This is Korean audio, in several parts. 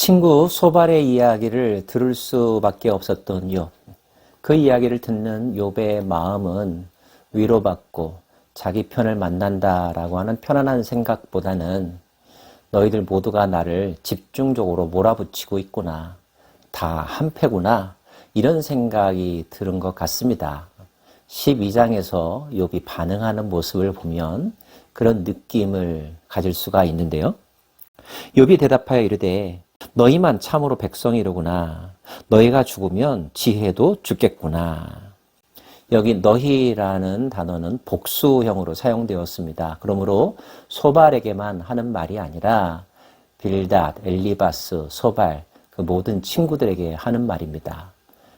친구 소발의 이야기를 들을 수밖에 없었던 욥. 그 이야기를 듣는 욥의 마음은 위로받고 자기 편을 만난다라고 하는 편안한 생각보다는 너희들 모두가 나를 집중적으로 몰아붙이고 있구나. 다 한패구나. 이런 생각이 들은 것 같습니다. 12장에서 욥이 반응하는 모습을 보면 그런 느낌을 가질 수가 있는데요. 욥이 대답하여 이르되 너희만 참으로 백성이로구나. 너희가 죽으면 지혜도 죽겠구나. 여기 너희라는 단어는 복수형으로 사용되었습니다. 그러므로 소발에게만 하는 말이 아니라 빌닷, 엘리바스, 소발 그 모든 친구들에게 하는 말입니다.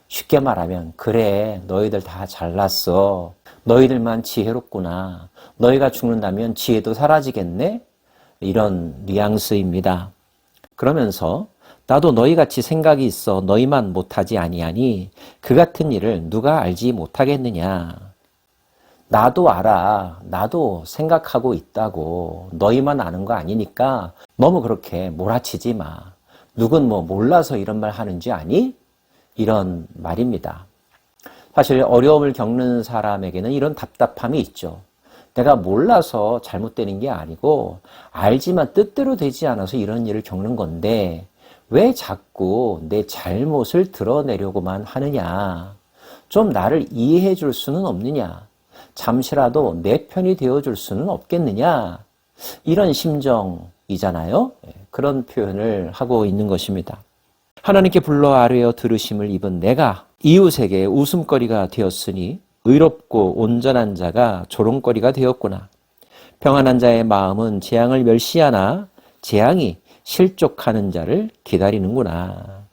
쉽게 말하면 그래 너희들 다 잘났어. 너희들만 지혜롭구나. 너희가 죽는다면 지혜도 사라지겠네? 이런 뉘앙스입니다. 그러면서 나도 너희같이 생각이 있어 너희만 못하지 아니하니 그 같은 일을 누가 알지 못하겠느냐. 나도 알아. 나도 생각하고 있다고. 너희만 아는 거 아니니까 너무 그렇게 몰아치지 마. 누군 뭐 몰라서 이런 말 하는지 아니? 이런 말입니다. 사실 어려움을 겪는 사람에게는 이런 답답함이 있죠. 내가 몰라서 잘못되는 게 아니고 알지만 뜻대로 되지 않아서 이런 일을 겪는 건데 왜 자꾸 내 잘못을 드러내려고만 하느냐. 좀 나를 이해해 줄 수는 없느냐. 잠시라도 내 편이 되어 줄 수는 없겠느냐. 이런 심정이잖아요. 그런 표현을 하고 있는 것입니다. 하나님께 불러 아뢰어 들으심을 입은 내가 이웃에게 웃음거리가 되었으니 의롭고 온전한 자가 조롱거리가 되었구나. 평안한 자의 마음은 재앙을 멸시하나 재앙이 실족하는 자를 기다리는구나.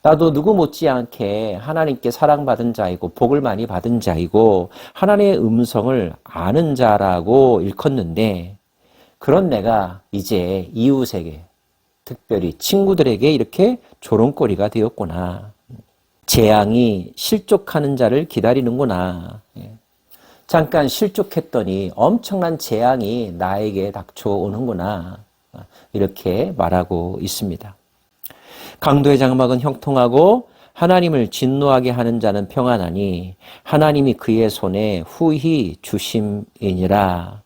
나도 누구 못지않게 하나님께 사랑받은 자이고 복을 많이 받은 자이고 하나님의 음성을 아는 자라고 일컫는데 그런 내가 이제 이웃에게 특별히 친구들에게 이렇게 조롱거리가 되었구나. 재앙이 실족하는 자를 기다리는구나. 잠깐 실족했더니 엄청난 재앙이 나에게 닥쳐오는구나. 이렇게 말하고 있습니다. 강도의 장막은 형통하고 하나님을 진노하게 하는 자는 평안하니 하나님이 그의 손에 후히 주심이니라.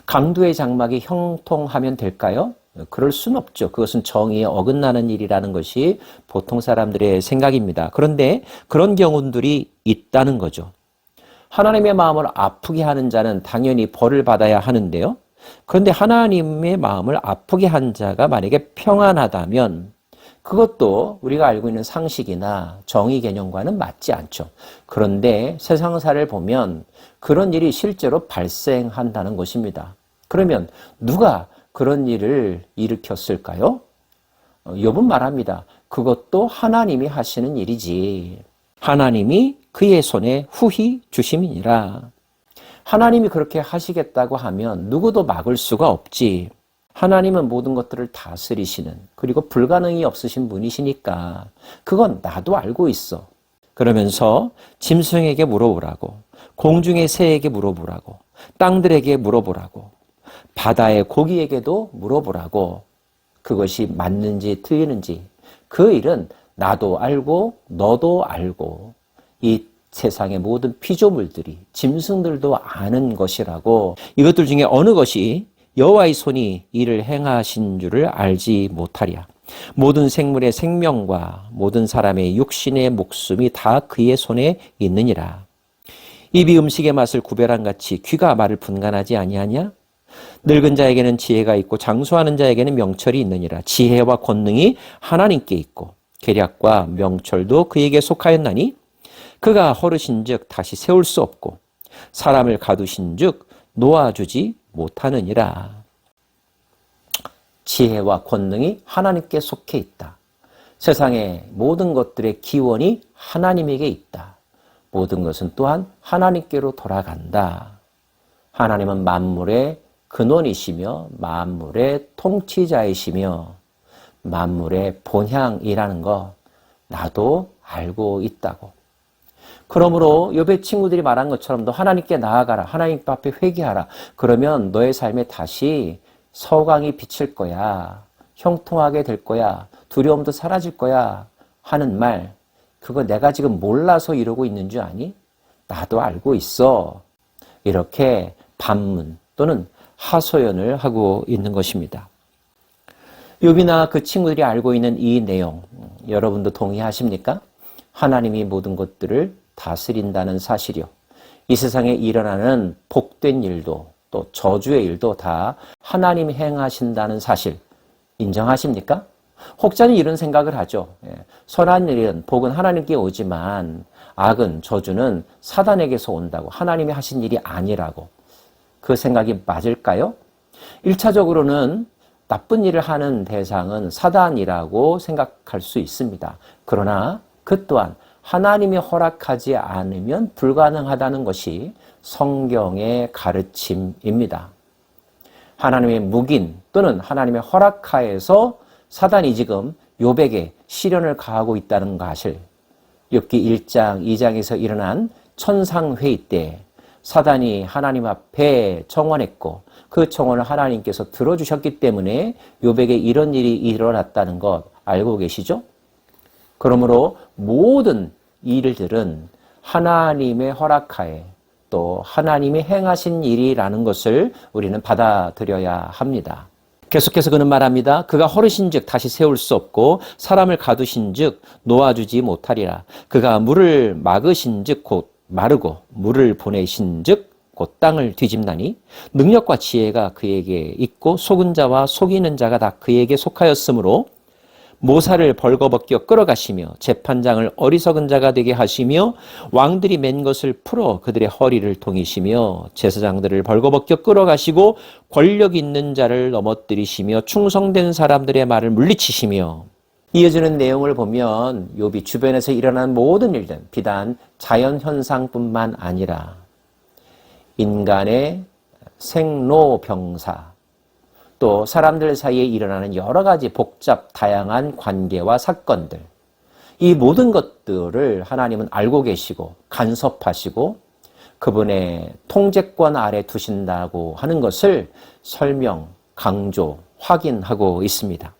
강도의 장막이 형통하면 될까요? 그럴 수는 없죠. 그것은 정의에 어긋나는 일이라는 것이 보통 사람들의 생각입니다. 그런데 그런 경우들이 있다는 거죠. 하나님의 마음을 아프게 하는 자는 당연히 벌을 받아야 하는데요. 그런데 하나님의 마음을 아프게 한 자가 만약에 평안하다면 그것도 우리가 알고 있는 상식이나 정의 개념과는 맞지 않죠. 그런데 세상사를 보면 그런 일이 실제로 발생한다는 것입니다. 그러면 누가 그런 일을 일으켰을까요? 욥은 말합니다. 그것도 하나님이 하시는 일이지. 하나님이 그의 손에 후히 주심이니라. 하나님이 그렇게 하시겠다고 하면 누구도 막을 수가 없지. 하나님은 모든 것들을 다스리시는 그리고 불가능이 없으신 분이시니까 그건 나도 알고 있어. 그러면서 짐승에게 물어보라고, 공중의 새에게 물어보라고, 땅들에게 물어보라고, 바다의 고기에게도 물어보라고. 그것이 맞는지 틀리는지 그 일은 나도 알고 너도 알고 이 세상의 모든 피조물들이 짐승들도 아는 것이라고. 이것들 중에 어느 것이 여호와의 손이 이를 행하신 줄을 알지 못하랴. 모든 생물의 생명과 모든 사람의 육신의 목숨이 다 그의 손에 있느니라. 입이 음식의 맛을 구별한 같이 귀가 말을 분간하지 아니하냐? 늙은 자에게는 지혜가 있고 장수하는 자에게는 명철이 있느니라. 지혜와 권능이 하나님께 있고 계략과 명철도 그에게 속하였나니 그가 허르신즉 다시 세울 수 없고 사람을 가두신즉 놓아주지 못하느니라. 지혜와 권능이 하나님께 속해 있다. 세상의 모든 것들의 기원이 하나님에게 있다. 모든 것은 또한 하나님께로 돌아간다. 하나님은 만물의 근원이시며 만물의 통치자이시며 만물의 본향이라는 거 나도 알고 있다고. 그러므로 욥의 친구들이 말한 것처럼 너 하나님께 나아가라. 하나님 앞에 회개하라. 그러면 너의 삶에 다시 서광이 비칠 거야. 형통하게 될 거야. 두려움도 사라질 거야. 하는 말, 그거 내가 지금 몰라서 이러고 있는 줄 아니? 나도 알고 있어. 이렇게 반문 또는 하소연을 하고 있는 것입니다. 욥이나 그 친구들이 알고 있는 이 내용, 여러분도 동의하십니까? 하나님이 모든 것들을 다스린다는 사실이요. 이 세상에 일어나는 복된 일도 또 저주의 일도 다 하나님이 행하신다는 사실 인정하십니까? 혹자는 이런 생각을 하죠. 선한 일은 복은 하나님께 오지만 악은 저주는 사단에게서 온다고, 하나님이 하신 일이 아니라고. 그 생각이 맞을까요? 1차적으로는 나쁜 일을 하는 대상은 사단이라고 생각할 수 있습니다. 그러나 그 또한 하나님이 허락하지 않으면 불가능하다는 것이 성경의 가르침입니다. 하나님의 묵인 또는 하나님의 허락하에서 사단이 지금 욥에게 시련을 가하고 있다는 사실, 욥기 1장, 2장에서 일어난 천상회의 때 사단이 하나님 앞에 청원했고 그 청원을 하나님께서 들어주셨기 때문에 욥에게 이런 일이 일어났다는 것 알고 계시죠? 그러므로 모든 일들은 하나님의 허락하에 또 하나님이 행하신 일이라는 것을 우리는 받아들여야 합니다. 계속해서 그는 말합니다. 그가 허르신즉 다시 세울 수 없고 사람을 가두신즉 놓아주지 못하리라. 그가 물을 막으신즉 곧 마르고 물을 보내신즉 곧 땅을 뒤집나니 능력과 지혜가 그에게 있고 속은 자와 속이는 자가 다 그에게 속하였으므로 모사를 벌거벗겨 끌어가시며 재판장을 어리석은 자가 되게 하시며 왕들이 맨 것을 풀어 그들의 허리를 동이시며 제사장들을 벌거벗겨 끌어가시고 권력 있는 자를 넘어뜨리시며 충성된 사람들의 말을 물리치시며. 이어지는 내용을 보면 욥이 주변에서 일어난 모든 일들, 비단 자연현상뿐만 아니라 인간의 생로병사, 또 사람들 사이에 일어나는 여러 가지 복잡 다양한 관계와 사건들, 이 모든 것들을 하나님은 알고 계시고 간섭하시고 그분의 통제권 아래 두신다고 하는 것을 설명, 강조, 확인하고 있습니다.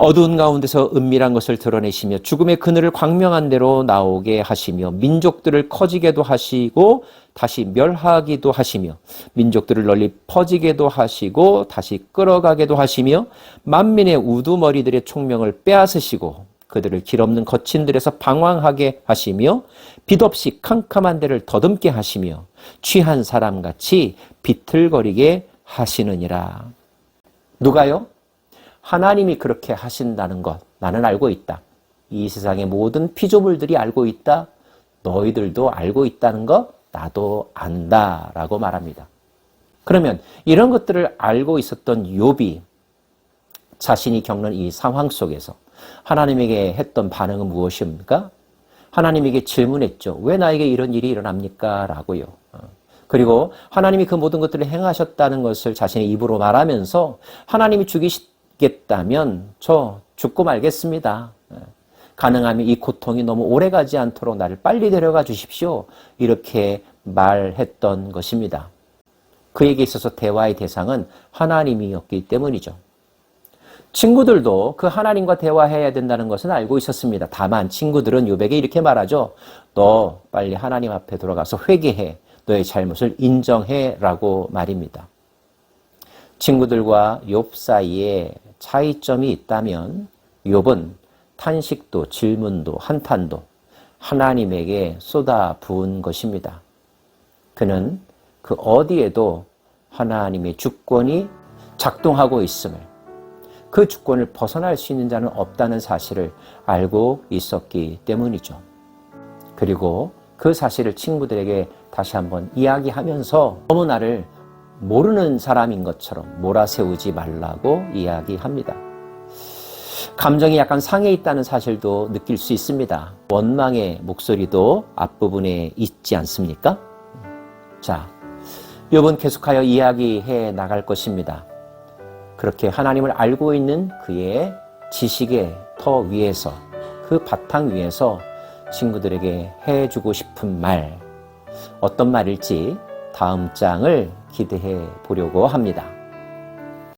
어두운 가운데서 은밀한 것을 드러내시며 죽음의 그늘을 광명한 대로 나오게 하시며 민족들을 커지게도 하시고 다시 멸하기도 하시며 민족들을 널리 퍼지게도 하시고 다시 끌어가게도 하시며 만민의 우두머리들의 총명을 빼앗으시고 그들을 길없는 거친들에서 방황하게 하시며 빛 없이 캄캄한 데를 더듬게 하시며 취한 사람같이 비틀거리게 하시느니라. 누가요? 하나님이 그렇게 하신다는 것 나는 알고 있다. 이 세상의 모든 피조물들이 알고 있다. 너희들도 알고 있다는 것 나도 안다 라고 말합니다. 그러면 이런 것들을 알고 있었던 욥이 자신이 겪는 이 상황 속에서 하나님에게 했던 반응은 무엇입니까? 하나님에게 질문했죠. 왜 나에게 이런 일이 일어납니까? 라고요. 그리고 하나님이 그 모든 것들을 행하셨다는 것을 자신의 입으로 말하면서 하나님이 죽이시겠다면 저 죽고 말겠습니다. 가능하면 이 고통이 너무 오래가지 않도록 나를 빨리 데려가 주십시오. 이렇게 말했던 것입니다. 그에게 있어서 대화의 대상은 하나님이었기 때문이죠. 친구들도 그 하나님과 대화해야 된다는 것은 알고 있었습니다. 다만 친구들은 욥에게 이렇게 말하죠. 너 빨리 하나님 앞에 돌아가서 회개해. 너의 잘못을 인정해 라고 말입니다. 친구들과 욥 사이에 차이점이 있다면 욥은 탄식도 질문도 한탄도 하나님에게 쏟아 부은 것입니다. 그는 그 어디에도 하나님의 주권이 작동하고 있음을, 그 주권을 벗어날 수 있는 자는 없다는 사실을 알고 있었기 때문이죠. 그리고 그 사실을 친구들에게 다시 한번 이야기하면서 너무 나를 모르는 사람인 것처럼 몰아세우지 말라고 이야기합니다. 감정이 약간 상해 있다는 사실도 느낄 수 있습니다. 원망의 목소리도 앞부분에 있지 않습니까? 자, 욥은 계속하여 이야기해 나갈 것입니다. 그렇게 하나님을 알고 있는 그의 지식의 터 위에서, 그 바탕 위에서 친구들에게 해주고 싶은 말, 어떤 말일지 다음 장을 기대해 보려고 합니다.